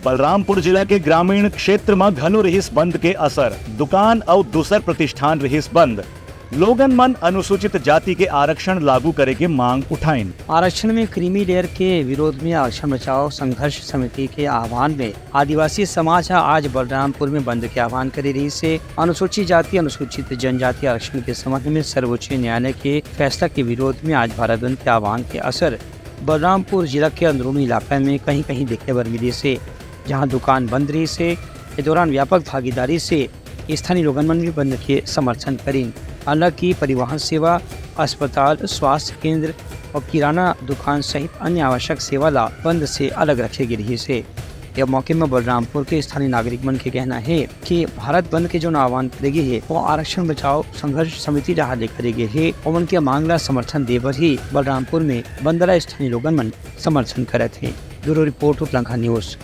बलरामपुर जिला के ग्रामीण क्षेत्र में घनो रहीस बंद के असर, दुकान और दूसर प्रतिष्ठान रहीस बंद। लोगन मन अनुसूचित जाति के आरक्षण लागू करे के मांग उठाइन। आरक्षण में क्रीमी लेयर के विरोध में आरक्षण बचाओ संघर्ष समिति के आह्वान में आदिवासी समाज आज बलरामपुर में बंद के आह्वान करे रही से अनुसूचित जाति अनुसूचित जनजाति आरक्षण के संबंध में सर्वोच्च न्यायालय के फैसला के विरोध में आज भारत बंद के आह्वान के असर बलरामपुर जिला के अंदरूनी इलाके में कहीं कहीं देखने पर मिले से, जहाँ दुकान बंद रही से इस दौरान व्यापक भागीदारी से स्थानीय लोगन मन भी बंद के समर्थन करें। हालांकि परिवहन सेवा, अस्पताल, स्वास्थ्य केंद्र और किराना दुकान सहित अन्य आवश्यक सेवा ला बंद से अलग रखे गए रही से। यह मौके में बलरामपुर के स्थानीय नागरिक मन के कहना है कि भारत बंद के जो आह्वान करेगी है वो आरक्षण बचाओ संघर्ष समिति जहाँ करेगी है और उनके मांगला समर्थन देवर ही बलरामपुर में बंदला स्थानीय लोगन मन समर्थन करे थे। ब्यूरो रिपोर्ट उपलंघा न्यूज।